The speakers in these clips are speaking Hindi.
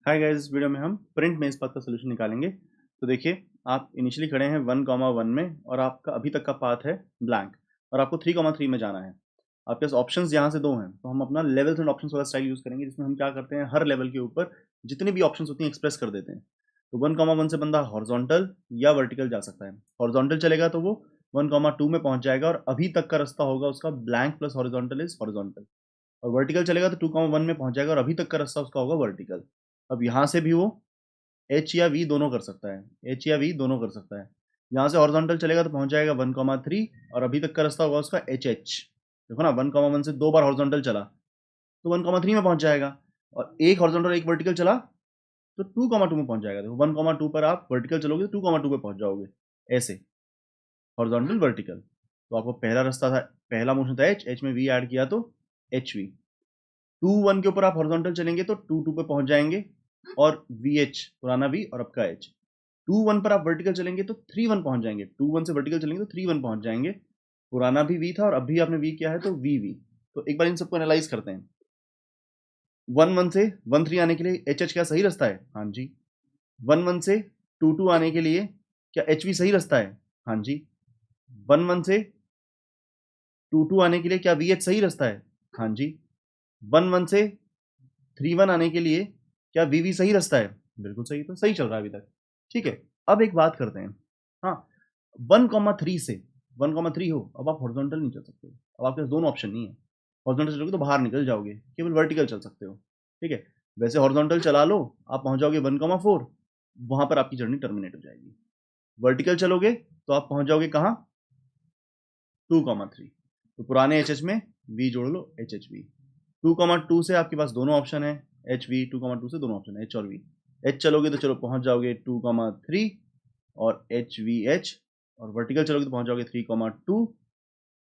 हाय गाइस, वीडियो में हम प्रिंट में इस पाथ का सोल्यूशन निकालेंगे। तो देखिए, आप इनिशियली खड़े हैं 1,1 में और आपका अभी तक का पाथ है ब्लैंक और आपको 3,3 में जाना है। आपके पास ऑप्शंस यहाँ से 2 हैं, तो हम अपना लेवल्स एंड ऑप्शंस वाला स्टाइल यूज़ करेंगे, जिसमें हम क्या करते हैं, हर लेवल के ऊपर जितनी भी ऑप्शंस होती हैं एक्सप्रेस कर देते हैं। तो 1,1 से बंदा हॉरिजॉन्टल या वर्टिकल जा सकता है। हॉरिजॉन्टल चलेगा तो वो 1,2 में पहुंच जाएगा और अभी तक का रास्ता होगा उसका blank plus horizontal is horizontal. और वर्टिकल चलेगा तो 2,1 में पहुंच जाएगा और अभी तक का रास्ता उसका होगा वर्टिकल। अब यहाँ से भी वो एच या वी दोनों कर सकता है, एच या वी दोनों कर सकता है। यहाँ से हॉरिजॉन्टल चलेगा तो पहुंच जाएगा 1,3 और अभी तक का रास्ता होगा उसका एच एच। देखो ना, 1,1 से 2 बार हॉरिजॉन्टल चला तो 1,3 में पहुंच जाएगा और एक हॉरिजॉन्टल एक वर्टिकल चला तो 2,2 में पहुंच जाएगा। देखो 1,2 पर आप वर्टिकल चलोगे तो 2,2 पे पहुंच जाओगे, ऐसे हॉरिजॉन्टल वर्टिकल। तो आपको पहला रास्ता था, पहला मोशन था एच, एच में वी ऐड किया तो एच वी। 2,1 के ऊपर आप हॉरिजॉन्टल चलेंगे तो 2,2 पे पहुंच जाएंगे और वी एच, पुराना वी और आपका एच। 2,1 पर आप वर्टिकल चलेंगे तो 3,1 पहुंच जाएंगे। 2,1 से वर्टिकल चलेंगे तो 3,1 पहुंच जाएंगे। पुराना भी वी था और अभी आपने वी किया है तो वी वी। तो एक बार इन सबको एनालाइज करते हैं। 1,1 से 1,3 आने के लिए एच एच क्या सही रास्ता है? हाँ जी। 1,1 से 2,2 आने के लिए क्या एच वी सही रास्ता है? हाँ जी। 1,1 से 2,2 आने के लिए क्या वी एच सही रास्ता है? हाँ जी। 1,1 से 3,1 आने के लिए क्या वी वी सही रास्ता है? बिल्कुल सही, तो सही चल रहा है अभी तक। ठीक है, अब एक बात करते हैं। हाँ, 1,3 से 1,3 हो, अब आप हॉरिजॉन्टल नहीं चल सकते। अब आपके पास दोनों ऑप्शन नहीं है। हॉरिजॉन्टल चलोगे तो बाहर निकल जाओगे, केवल वर्टिकल चल सकते हो। ठीक है, वैसे हॉरिजॉन्टल चला लो, आप पहुंच जाओगे 1,4, वहां पर आपकी जर्नी टर्मिनेट हो जाएगी। वर्टिकल चलोगे तो आप पहुंच जाओगे कहाँ? 2,3। तो पुराने एच एच में वी जोड़ लो, एच एच वी। 2,2 से आपके पास दोनों ऑप्शन है, एच वी। 2,2 से दोनों ऑप्शन है, एच और वी। एच चलोगे तो चलो पहुंच जाओगे 2,3 और एच वी एच, और वर्टिकल चलोगे तो पहुंच जाओगे 3,2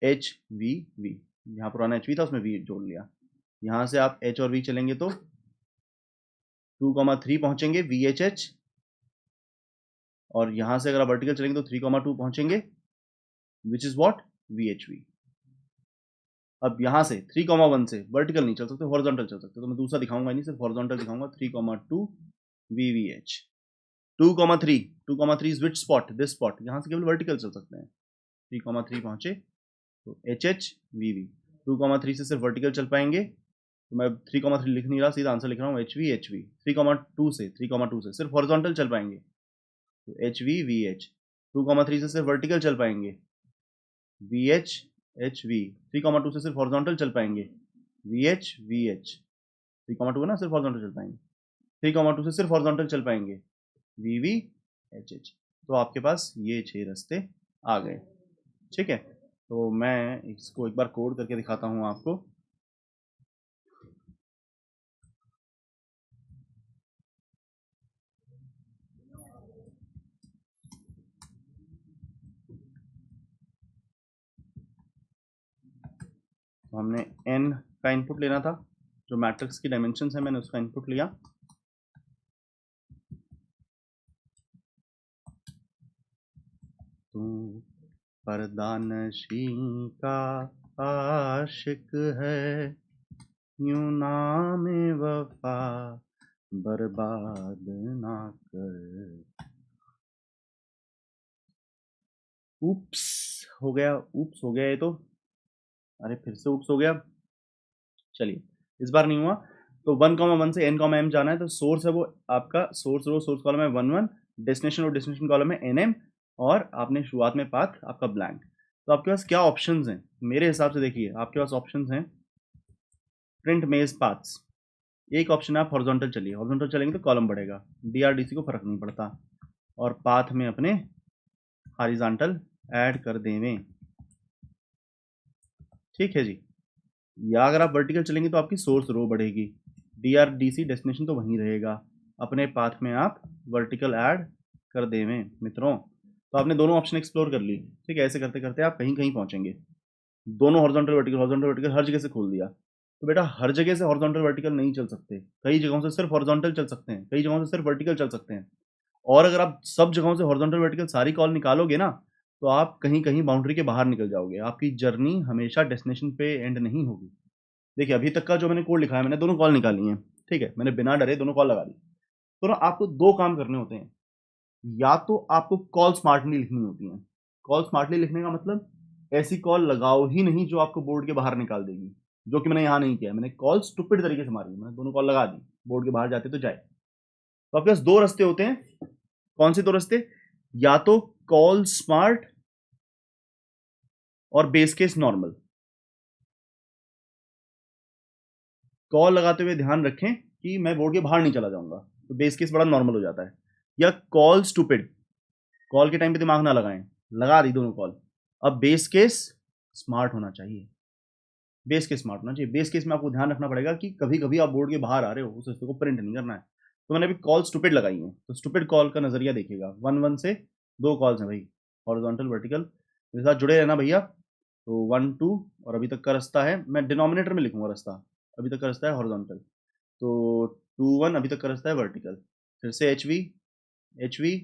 एच वी वी। यहाँ पुराना एच वी था, उसमें वी जोड़ लिया। यहाँ से आप एच और वी चलेंगे तो 2,3 पहुंचेंगे वी एच एच, और यहाँ से अगर आप वर्टिकल चलेंगे तो 3,2 पहुंचेंगे which is what, V H we. अब यहाँ से 3,1 से वर्टिकल नहीं चल सकते, हॉरिजॉन्टल चल सकते। तो मैं दूसरा दिखाऊंगा नहीं, सिर्फ हॉरिजॉन्टल दिखाऊंगा। 3,2 V V H. 2,3, 2,3 is which spot, this spot. यहाँ से केवल वर्टिकल चल सकते हैं। 3,3 पहुंचे तो एच एच वी वी। 2,3 से सिर्फ वर्टिकल चल पाएंगे, तो मैं 3,3 लिख नहीं रहा, सीधा आंसर लिख रहा हूँ एच वी एच वी। 3,2 से सिर्फ हॉरिजॉन्टल चल पाएंगे तो एच वी वी एच। 2,3 से सिर्फ वर्टिकल चल पाएंगे, वी एच एच वी। 3,2 से सिर्फ हॉरिजॉन्टल चल पाएंगे, वी एच वी एच। 3,2 है ना, सिर्फ हॉरिजॉन्टल चल पाएंगे। 3,2 से सिर्फ हॉरिजॉन्टल चल पाएंगे, वी वी एच एच। तो आपके पास ये 6 रास्ते आ गए। ठीक है, तो मैं इसको एक बार कोड करके दिखाता हूँ आपको। तो हमने n का इनपुट लेना था, जो मैट्रिक्स की डायमेंशन है मैंने उसका इनपुट लिया। तू पर्दा नशी का आशिक है, यूं नाम वफा बर्बाद ना कर। ऊप्स हो गया, ऊप्स हो गया ये तो। अरे फिर से ऊप्स हो गया। चलिए, इस बार नहीं हुआ। तो 1,1 से n,m जाना है, तो सोर्स है वो आपका सोर्स रो, सोर्स कॉलम है 1,1, डेस्टिनेशन रो, डेस्टिनेशन कॉलम है nm, और आपने शुरुआत में पाथ आपका ब्लैंक। तो आपके पास क्या ऑप्शंस हैं? मेरे हिसाब से देखिए, आपके पास ऑप्शंस हैं प्रिंट मेज पाथ्स। एक ऑप्शन है आप हॉरिजॉन्टल चलिए, हॉरिजॉन्टल चलेंगे तो कॉलम बढ़ेगा, डीआरडीसी को फर्क नहीं पड़ता। और पाथ में अपने हॉरिजॉन्टल ऐड कर देवें। ठीक है जी। या अगर आप वर्टिकल चलेंगे तो आपकी सोर्स रो बढ़ेगी, डीआरडीसी डेस्टिनेशन तो वहीं रहेगा, अपने पाथ में आप वर्टिकल ऐड कर देवें मित्रों। तो आपने दोनों ऑप्शन एक्सप्लोर कर ली। ठीक है, ऐसे करते करते आप कहीं कहीं पहुंचेंगे। दोनों हॉरिजॉन्टल वर्टिकल हर जगह से खोल दिया। तो बेटा हर जगह से हॉरिजॉन्टल वर्टिकल नहीं चल सकते, कई जगहों से सिर्फ हॉरिजॉन्टल चल सकते हैं, कई जगहों से सिर्फ वर्टिकल चल सकते हैं। और अगर आप सब जगहों से हॉरिजॉन्टल वर्टिकल सारी कॉल निकालोगे ना, तो आप कहीं कहीं बाउंड्री के बाहर निकल जाओगे, आपकी जर्नी हमेशा डेस्टिनेशन पे एंड नहीं होगी। देखिए, अभी तक का जो मैंने कोड लिखा है, मैंने दोनों कॉल निकाली हैं। ठीक है, मैंने बिना डरे दोनों कॉल लगा दी। तो ना आपको दो काम करने होते हैं। या तो आपको कॉल स्मार्टली लिखनी होती है। कॉल स्मार्टली लिखने का मतलब ऐसी कॉल लगाओ ही नहीं जो आपको बोर्ड के बाहर निकाल देगी, जो कि मैंने यहाँ नहीं किया। मैंने कॉल स्टूपिड तरीके से मारी, मैंने दोनों कॉल लगा दी, बोर्ड के बाहर जाते तो जाए। तो आपके पास दो रास्ते होते हैं। कौन से दो रास्ते? या तो कॉल स्मार्ट और बेस केस नॉर्मल। कॉल लगाते हुए ध्यान रखें कि मैं बोर्ड के बाहर नहीं चला जाऊंगा, तो बेस केस बड़ा नॉर्मल हो जाता है। या कॉल स्टूपिड, कॉल के टाइम पे दिमाग ना लगाएं, लगा दी दोनों कॉल। अब बेस केस स्मार्ट होना चाहिए। बेस केस स्मार्ट होना चाहिए। बेस केस में आपको ध्यान रखना पड़ेगा कि कभी कभी आप बोर्ड के बाहर आ रहे हो, उस हिस्से को प्रिंट नहीं करना है। तो मैंने अभी कॉल स्टूपिड लगाई है, तो स्टूपिड कॉल का नजरिया देखिएगा। 1 1 से दो कॉल्स हैं भाई, हॉरिजॉन्टल वर्टिकल। मेरे साथ जुड़े रहना भैया। तो 1 2 और अभी तक का रास्ता है, मैं डिनोमिनेटर में लिखूंगा रास्ता। अभी तक का रास्ता है हॉरिजॉन्टल, तो 2 1 अभी तक का रास्ता है वर्टिकल। फिर से एच वी,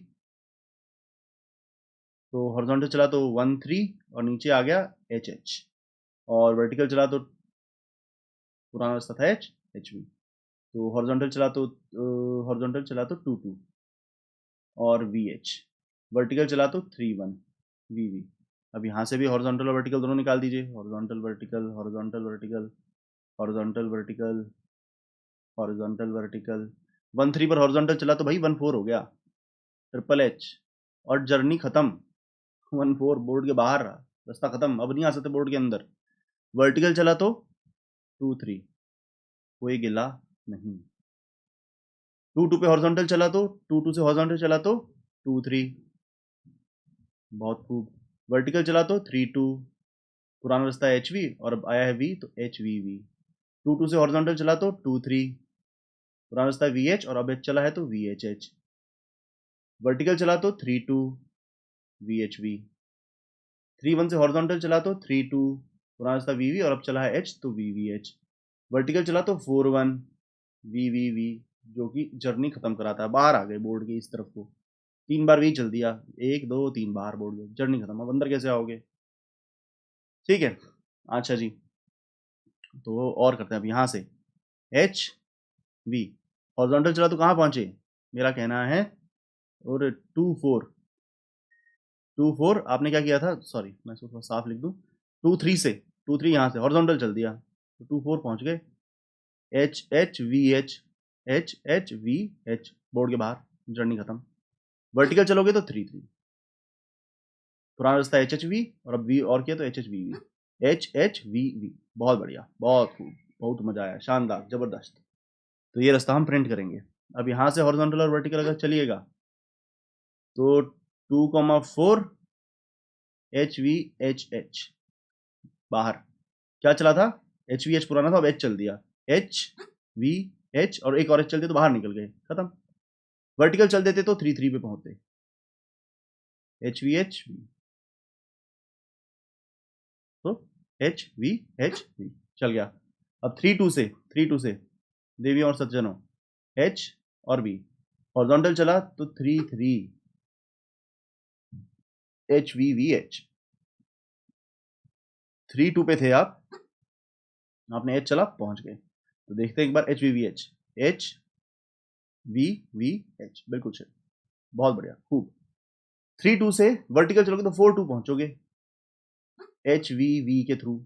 तो हॉरिजॉन्टल चला तो 1 3 और नीचे आ गया एच, और वर्टिकल चला तो पुराना रास्ता था एच वी। तो हॉरिजॉन्टल चला तो 2 2 और वी एच। वर्टिकल चला तो 3 1 वी वी। अब यहाँ से भी हॉरिजॉन्टल और वर्टिकल दोनों निकाल दीजिए। Horizontal vertical, horizontal vertical, horizontal vertical, horizontal vertical. 1 3 पर हॉरिजॉन्टल चला तो भाई 1 4 हो गया, ट्रिपल एच, और जर्नी खत्म। 1 4 बोर्ड के बाहर रहा, रास्ता खत्म, अब नहीं आ सकते बोर्ड के अंदर। वर्टिकल चला तो 2 3, कोई गिला नहीं। 2 2 पे हॉरिजॉन्टल चला तो 2 2 से हॉरिजॉन्टल चला तो 2 3, बहुत खूब। वर्टिकल चला तो 3 2, पुराना रास्ता है एच वी और अब आया है वी, तो एच वी वी। 2 2 से हॉरिजॉन्टल चला तो 2 3, पुराना रास्ता है वी एच और अब एच चला है तो वी एच एच। वर्टिकल चला तो 3 2 वी एच वी। 3 1 से हॉरिजॉन्टल चला तो 3 2, पुराना रास्ता वी वी और अब चला है एच तो वी वी एच। वर्टिकल चला तो 4 1 वी वी वी, जो कि जर्नी खत्म कराता है। बाहर आ गए बोर्ड के इस तरफ को, 3 बार वी चल दिया, 1 2 3 बाहर बोर्ड के, जर्नी खत्म। अब अंदर कैसे आओगे? ठीक है, अच्छा जी। तो और करते हैं अब यहाँ से एच वी। हॉरिजॉन्टल चला तो कहाँ पहुंचे? मेरा कहना है और 2 4, 2 4 आपने क्या किया था? सॉरी, मैं इसको थोड़ा साफ लिख दूं। 2 3 से, 2 3 यहाँ से हॉरिजॉन्टल चल दिया तो 2 4 पहुंच गए। H H we H, H H V H, board के बाहर, जर्नी खत्म। वर्टिकल चलोगे तो 3 3, पुराना रास्ता एच एच वी और अब वी और किया तो H H V V, H H V V. बहुत बढ़िया, बहुत खूब, बहुत मजा आया, शानदार, जबरदस्त। तो ये रास्ता हम प्रिंट करेंगे। अब यहाँ से हॉरिजॉन्टल और वर्टिकल अगर चलिएगा तो 2 4 एच वी एच, बाहर। क्या चला था? एच वी एच पुराना था, अब एच चल दिया, एच वी एच और एक और एच चलते तो बाहर निकल गए, खत्म। वर्टिकल चल देते तो 3 3 पे पहुंचते, एच वी एच वी, तो एच वी चल गया। अब 3 2 से, 3 2 से देवी और सज्जनों, एच और बी। हॉरिजॉन्टल चला तो 3 3 एच वी वी एच। 3 2 पे थे आप, आपने एच चला पहुंच गए। तो देखते हैं एक बार H V V H, H V V H, बिल्कुल सही, बहुत बढ़िया, खूब। 3 2 से वर्टिकल चलोगे तो 4 2 पहुंचोगे एच वी वी के थ्रू।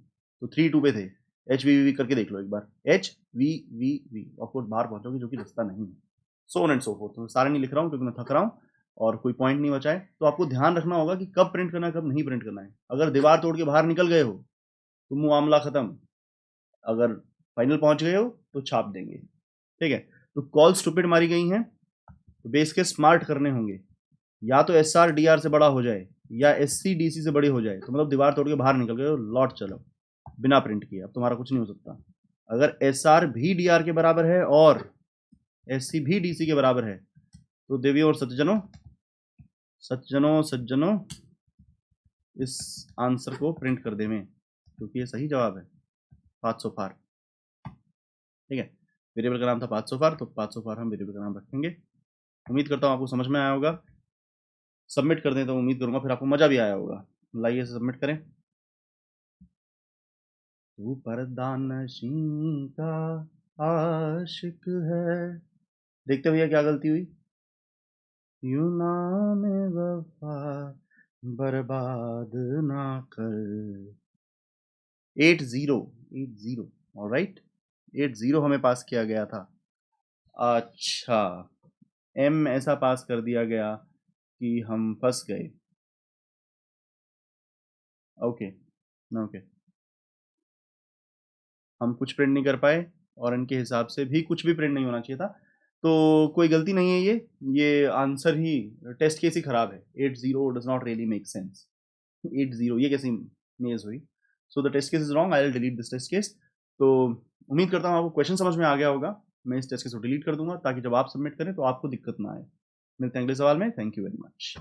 तो 3 2 पे थे, एच वी वी करके देख लो एक बार, H V V V, of course बाहर पहुंचोगे जो कि रास्ता नहीं है। So on and so forth. मैं सारे नहीं लिख रहा हूँ क्योंकि मैं थक रहा हूँ और कोई पॉइंट नहीं बचा है। तो आपको ध्यान रखना होगा कि कब प्रिंट करना है, कब नहीं प्रिंट करना है। अगर दीवार तोड़ के बाहर निकल गए हो तो मामला खत्म, अगर फाइनल पहुंच गए हो तो छाप देंगे। ठीक है, तो कॉल स्टूपिड मारी गई हैं, तो बेस के स्मार्ट करने होंगे। या तो एस आर डी आर से बड़ा हो जाए या एस सी डी सी से बड़ी हो जाए, तो मतलब दीवार तोड़ के बाहर निकल गए हो, लौट चलो बिना प्रिंट किए, अब तुम्हारा कुछ नहीं हो सकता। अगर एस आर भी डी आर के बराबर है और एस सी भी डी सी के बराबर है, तो देवियों और सज्जनों, सज्जनों सज्जनों, इस आंसर को प्रिंट कर दे में, क्योंकि ये सही जवाब है, 500 फार। ठीक है, वेरिएबल का नाम था 500 फार, तो 500 फार हम वेरिएबल का नाम रखेंगे। उम्मीद करता हूँ आपको समझ में आया होगा। सबमिट कर दें तो उम्मीद करूंगा फिर आपको मजा भी आया होगा। लाइए सबमिट करें। तू पर्दा नशीं का आशिक है, देखते भैया क्या गलती हुई। यूं नाम वफा बर्बाद ना कर। 80 80 ऑलराइट, 80 हमें पास किया गया था। अच्छा, एम ऐसा पास कर दिया गया कि हम फंस गए। ओके ओके, हम कुछ प्रिंट नहीं कर पाए और इनके हिसाब से भी कुछ भी प्रिंट नहीं होना चाहिए था। तो कोई गलती नहीं है ये आंसर ही, टेस्ट केस ही खराब है। 80 does not really make sense. 80 ये कैसी मेज हुई। So the test case is wrong, I will delete this test case. तो उम्मीद करता हूँ आपको क्वेश्चन समझ में आ गया होगा। मैं इस टेस्ट केस को डिलीट कर दूंगा ताकि जब आप सबमिट करें तो आपको दिक्कत ना आए। मिलते हैं अगले सवाल में। Thank you very much.